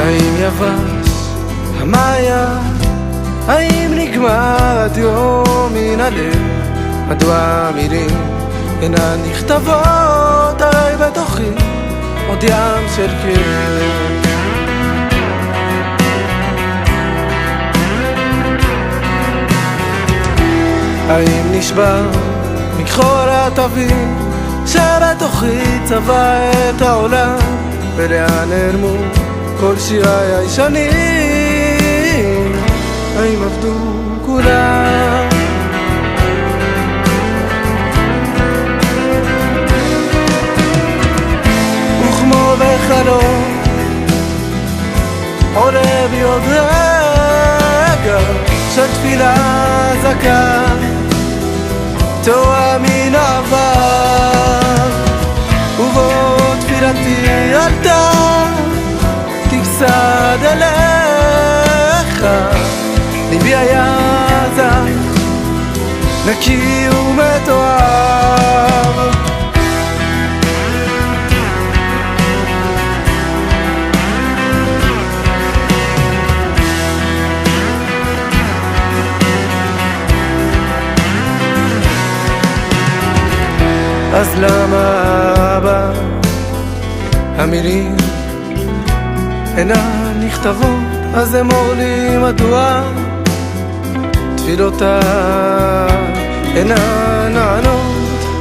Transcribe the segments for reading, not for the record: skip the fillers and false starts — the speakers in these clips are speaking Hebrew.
האם יבש המעיין? האם נגמר הדיו מן הלב? מדוע המילים אינן נכתבות? הרי בתוכי עוד ים של כאב. האם נשבר מכחול התווים שבתוכי צבע את העולם? ולאן נעלמו כל שיריי הישנים? האם עבדו כולם? וכמו בחלום עולה בי עוד רגע של תפילה זכה תועה מן העבר, ובו תפילתי עלתה תפסד אליך. ליבי היה זך, נקי ומתואר. אז למה אבא המילים אינן נכתבות? אז אמור לי מדוע תפילותיי אינן נענות?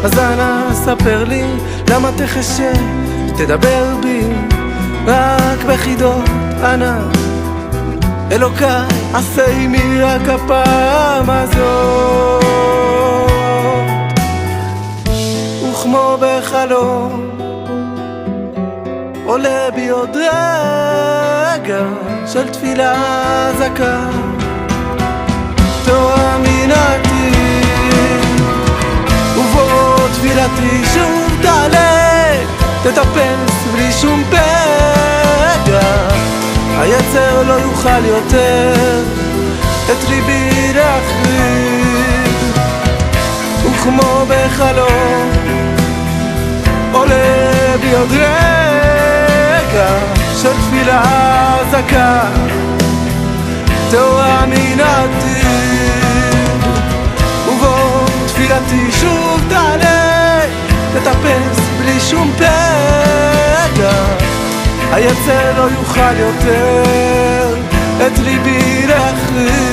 אז אנא ספר לי למה תחשה תדבר בי רק בחידות. אנא אלוקיי עשה עמי רק הפעם הזאת. כמו בחלום עולה בי עוד רגע של תפילה זכה תועה מן העתיד, ובו תפילתי שוב תעלה תטפס בלי שום פגע. היצר לא יוכל יותר את ליבי להחריב. וכמו בחלום עולה בי עוד רגע של תפילה זכה תועה מן העתיד, ובו תפילתי שוב תעלה תטפס בלי שום פגע. היצר לא יוכל יותר את ליבי להחריב.